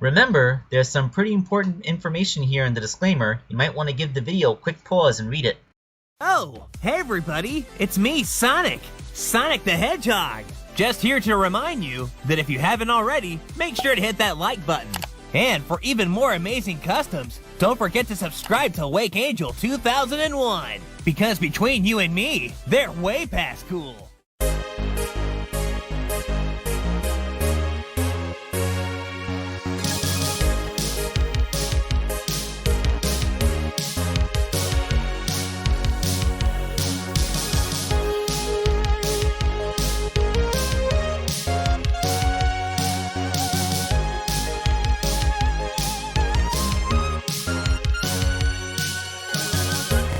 Remember, there's some pretty important information here in the disclaimer. You might want to give the video a quick pause and read it. Oh, hey everybody, it's me, Sonic! Sonic the Hedgehog! Just here to remind you that if you haven't already, make sure to hit that like button. And for even more amazing customs, don't forget to subscribe to Wake Angel 2001! Because between you and me, they're way past cool!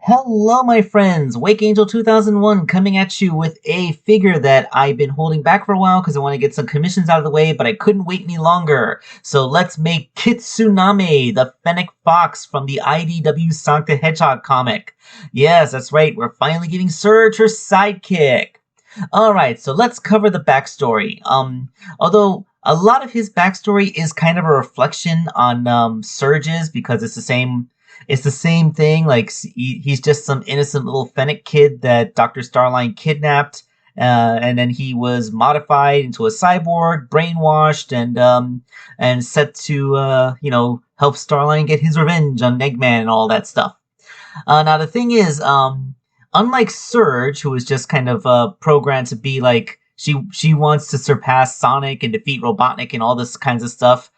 Hello my friends, Wake Angel 2001 coming at you with a figure that I've been holding back for a while because I want to get some commissions out of the way, but I couldn't wait any longer. So let's make Kitsunami the Fennec Fox from the IDW Sonic the Hedgehog comic. Yes, that's right, we're finally giving Surge her sidekick. Alright, so let's cover the backstory. Although a lot of his backstory is kind of a reflection on Surge's because it's the same thing, like he's just some innocent little Fennec kid that Dr. Starline kidnapped, and then he was modified into a cyborg, brainwashed, and set to, help Starline get his revenge on Eggman and all that stuff. Now the thing is, unlike Surge, who was just kind of programmed to be like, she wants to surpass Sonic and defeat Robotnik and all this kinds of stuff,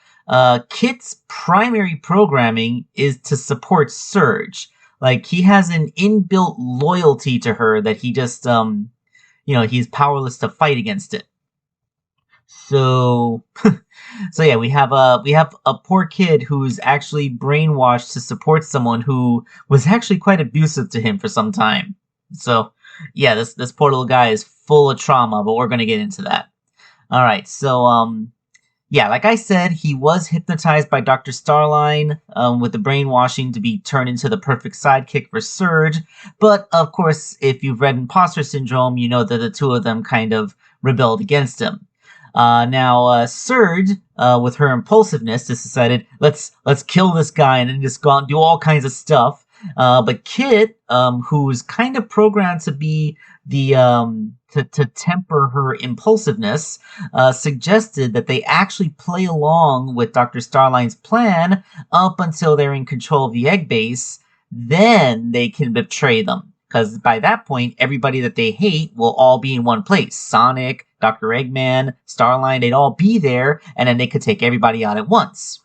Kit's primary programming is to support Surge. Like, he has an inbuilt loyalty to her that he just, he's powerless to fight against it. So, so yeah, we have a poor kid who's actually brainwashed to support someone who was actually quite abusive to him for some time. So, yeah, this poor little guy is full of trauma, but we're gonna get into that. Alright, so, yeah, like I said, he was hypnotized by Dr. Starline with the brainwashing to be turned into the perfect sidekick for Surge. But, of course, if you've read Imposter Syndrome, you know that the two of them kind of rebelled against him. Now, Surge, with her impulsiveness, just decided, let's kill this guy and then just go out and do all kinds of stuff. But Kit, who's kind of programmed to be the to temper her impulsiveness, suggested that they actually play along with Dr. Starline's plan up until they're in control of the egg base. Then they can betray them, because by that point, everybody that they hate will all be in one place. Sonic, Dr. Eggman, Starline, they'd all be there, and then they could take everybody out at once.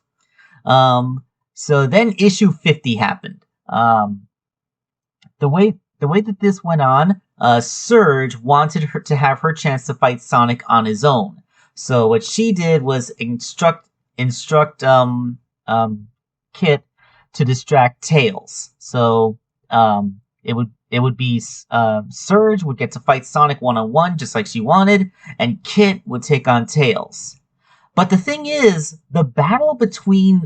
So then issue 50 happened. The way that this went on, Surge wanted her to have her chance to fight Sonic on his own. So what she did was instruct Kit to distract Tails. So it would be Surge would get to fight Sonic one-on-one just like she wanted, and Kit would take on Tails. But the thing is, the battle between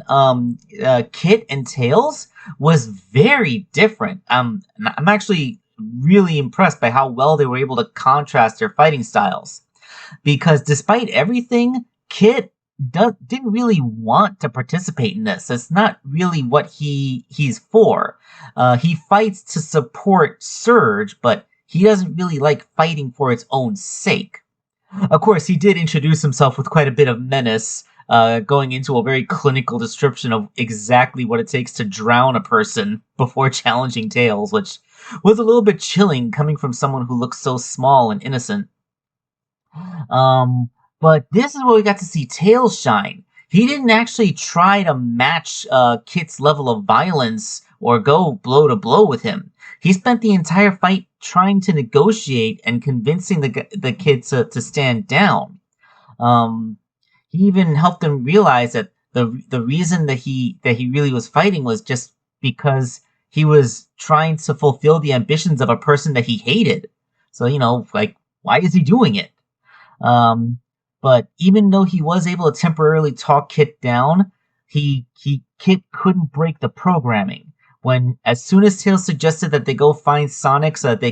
Kit and Tails was very different. I'm actually really impressed by how well they were able to contrast their fighting styles. Because despite everything, Kit didn't really want to participate in this. It's not really what he's for. He fights to support Surge, but he doesn't really like fighting for its own sake. Of course, he did introduce himself with quite a bit of menace, going into a very clinical description of exactly what it takes to drown a person before challenging Tails, which was a little bit chilling coming from someone who looks so small and innocent. But this is where we got to see Tails shine. He didn't actually try to match Kit's level of violence or go blow to blow with him. He spent the entire fight trying to negotiate and convincing the kid to stand down. He even helped him realize that the reason that he really was fighting was just because he was trying to fulfill the ambitions of a person that he hated. So, like, why is he doing it? But even though he was able to temporarily talk Kit down, Kit couldn't break the programming. As soon as Tails suggested that they go find Sonic so that they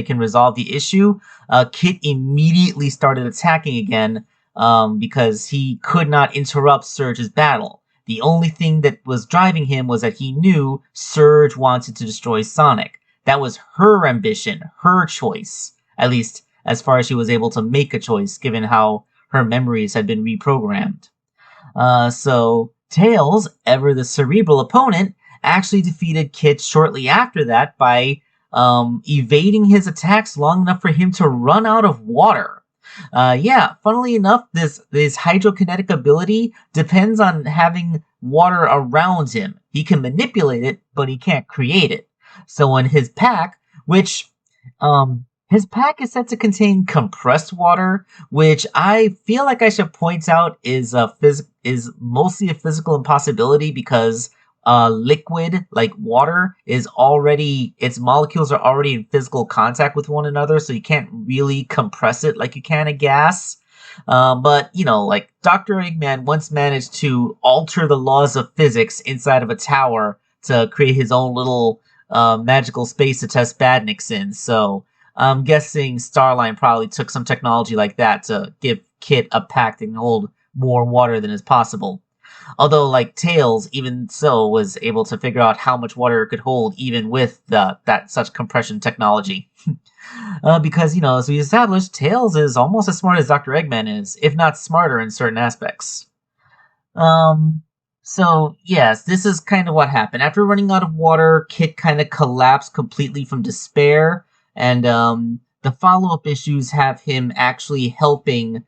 can resolve the issue, Kit immediately started attacking again, because he could not interrupt Surge's battle. The only thing that was driving him was that he knew Surge wanted to destroy Sonic. That was her ambition, her choice, at least as far as she was able to make a choice, given how her memories had been reprogrammed. So Tails, ever the cerebral opponent, actually defeated Kit shortly after that by evading his attacks long enough for him to run out of water. Yeah, funnily enough, this hydrokinetic ability depends on having water around him. He can manipulate it, but he can't create it. So in his pack, which his pack is said to contain compressed water, which I feel like I should point out is mostly a physical impossibility because liquid like water is already, its molecules are already in physical contact with one another, so you can't really compress it like you can a gas. But you know, like Dr. Eggman once managed to alter the laws of physics inside of a tower to create his own little magical space to test badniks in. So I'm guessing Starline probably took some technology like that to give Kit a pack that can hold more water than is possible. Although, like Tails, even so, was able to figure out how much water it could hold, even with that such compression technology. Because, you know, as we established, Tails is almost as smart as Dr. Eggman is, if not smarter in certain aspects. So, yes, this is kind of what happened. After running out of water, Kit kind of collapsed completely from despair, and the follow-up issues have him actually helping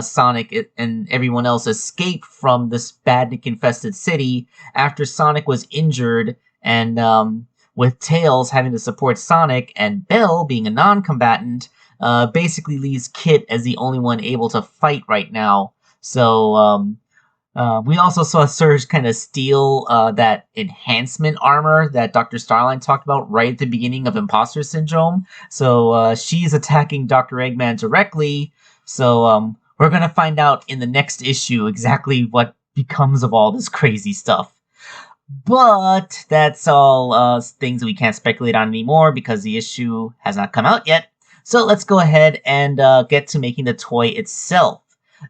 Sonic and everyone else escape from this badnik-infested city after Sonic was injured, and with Tails having to support Sonic and Bell being a non-combatant, basically leaves Kit as the only one able to fight right now. So we also saw Surge kind of steal that enhancement armor that Dr. Starline talked about right at the beginning of Imposter Syndrome. So she's attacking Dr. Eggman directly. So we're going to find out in the next issue exactly what becomes of all this crazy stuff. But that's all things that we can't speculate on anymore because the issue has not come out yet. So let's go ahead and get to making the toy itself.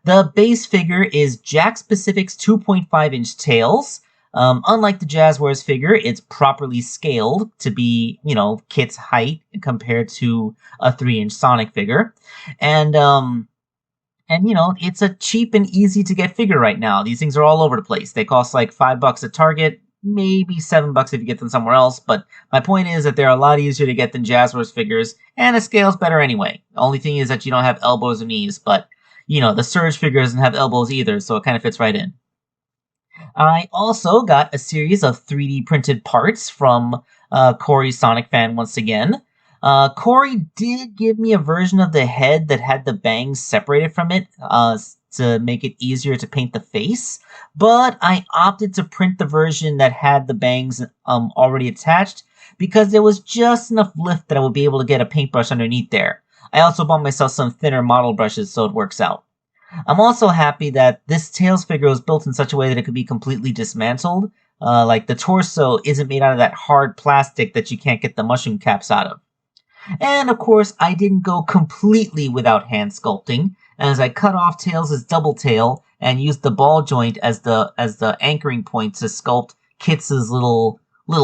The base figure is Jakks Pacific's 2.5-inch Tails. Unlike the Jazzwares figure, it's properly scaled to be, you know, Kit's height compared to a 3-inch Sonic figure. And you know, it's a cheap and easy to get figure right now. These things are all over the place. They cost like $5 at Target, maybe $7 if you get them somewhere else. But my point is that they're a lot easier to get than Jazzwares figures, and the scale's better anyway. The only thing is that you don't have elbows or knees, but you know, the Surge figure doesn't have elbows either, so it kind of fits right in. I also got a series of 3D printed parts from Corey's Sonic fan once again. Corey did give me a version of the head that had the bangs separated from it to make it easier to paint the face, but I opted to print the version that had the bangs already attached because there was just enough lift that I would be able to get a paintbrush underneath there. I also bought myself some thinner model brushes so it works out. I'm also happy that this Tails figure was built in such a way that it could be completely dismantled. Like the torso isn't made out of that hard plastic that you can't get the mushroom caps out of. And of course, I didn't go completely without hand sculpting, as I cut off Tails' double tail and used the ball joint as the anchoring point to sculpt Kit's little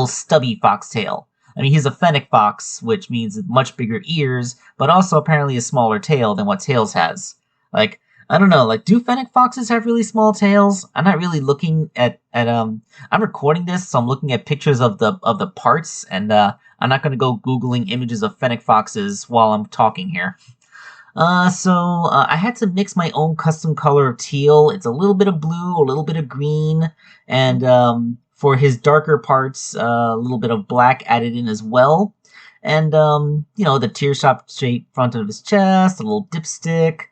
stubby foxtail. I mean, he's a Fennec fox, which means much bigger ears, but also apparently a smaller tail than what Tails has. Like, I don't know, like, do Fennec foxes have really small tails? I'm not really looking at I'm recording this, so I'm looking at pictures of the parts, and I'm not gonna go Googling images of Fennec foxes while I'm talking here. So I had to mix my own custom color of teal. It's a little bit of blue, a little bit of green, and for his darker parts, a little bit of black added in as well. And, you know, the tear-shaped front of his chest, a little dipstick.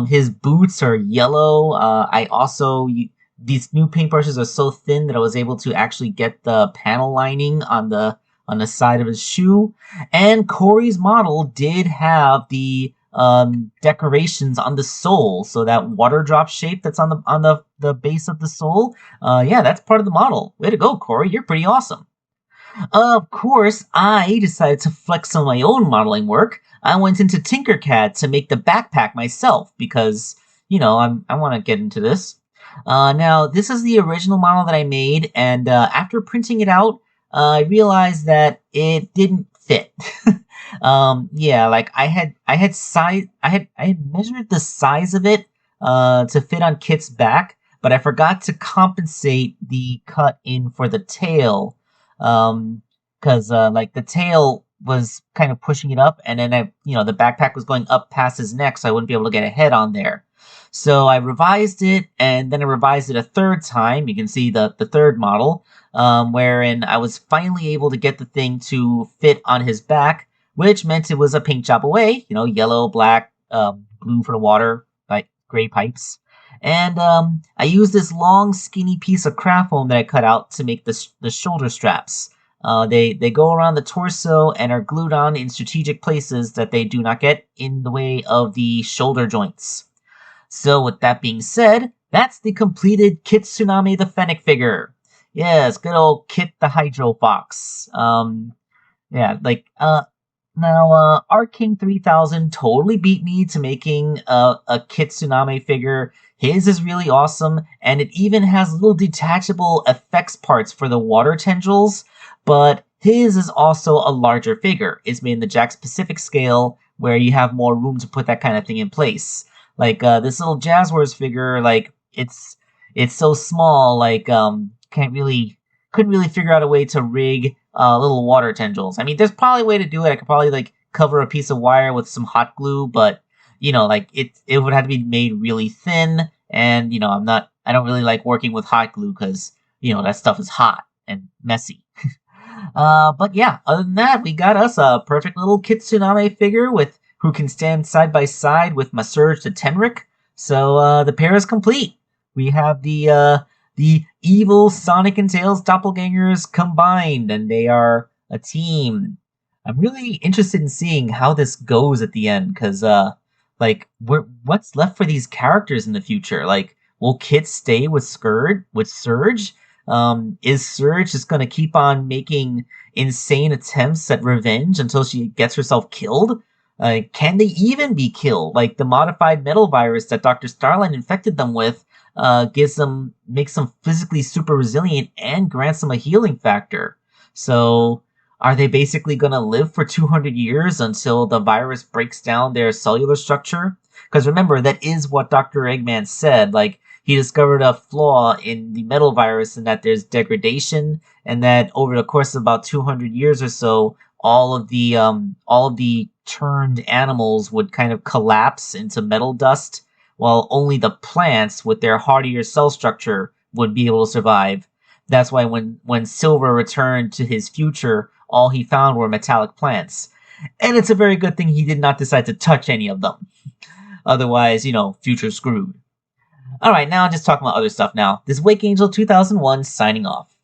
His boots are yellow. These new paintbrushes are so thin that I was able to actually get the panel lining on the side of his shoe. And Corey's model did have the decorations on the sole, so that water drop shape that's on the base of the sole. Yeah, that's part of the model. Way to go, Corey. You're pretty awesome. Of course, I decided to flex on my own modeling work. I went into Tinkercad to make the backpack myself because, I want to get into this. Now, this is the original model that I made, and after printing it out, I realized that it didn't fit. Yeah, like I had measured the size of it to fit on Kit's back, but I forgot to compensate the cut in for the tail, because like the tail was kind of pushing it up, and then the backpack was going up past his neck, so I wouldn't be able to get a head on there. So I revised it, and then I revised it a third time. You can see the third model, wherein I was finally able to get the thing to fit on his back, which meant it was a paint job away. Yellow, black, blue for the water, like gray pipes. And I used this long, skinny piece of craft foam that I cut out to make the shoulder straps. They go around the torso and are glued on in strategic places that they do not get in the way of the shoulder joints. So with that being said, that's the completed Kitsunami the Fennec figure. Yes, good old Kit the Hydro Fox. Yeah, like, now, King 3000 totally beat me to making a Kitsunami figure. His is really awesome, and it even has little detachable effects parts for the water tendrils, but his is also a larger figure. It's made in the Jakks Pacific scale, where you have more room to put that kind of thing in place. Like, this little Jazzwares figure, like, it's so small, like, couldn't really figure out a way to rig little water tendrils. I mean, there's probably a way to do it. I could probably, like, cover a piece of wire with some hot glue, but, like, it would have to be made really thin, and, I don't really like working with hot glue, because, that stuff is hot and messy. But yeah, other than that, we got us a perfect little Kitsunami figure who can stand side by side with Masurge the Tenric. So the pair is complete. We have the evil Sonic and Tails doppelgangers combined, and they are a team. I'm really interested in seeing how this goes at the end, because what's left for these characters in the future? Like, will Kit stay with Surge? Is Surge just going to keep on making insane attempts at revenge until she gets herself killed? Can they even be killed? Like, the modified metal virus that Dr. Starline infected them with makes them physically super resilient and grants them a healing factor. So, are they basically going to live for 200 years until the virus breaks down their cellular structure? Because remember, that is what Dr. Eggman said. Like, he discovered a flaw in the metal virus, and that there's degradation, and that over the course of about 200 years or so, all of the turned animals would kind of collapse into metal dust, while only the plants with their hardier cell structure would be able to survive. That's why when Silver returned to his future, all he found were metallic plants. And it's a very good thing he did not decide to touch any of them. Otherwise, future screwed. Alright, now just talking about other stuff now. This is Wake Angel 2001 signing off.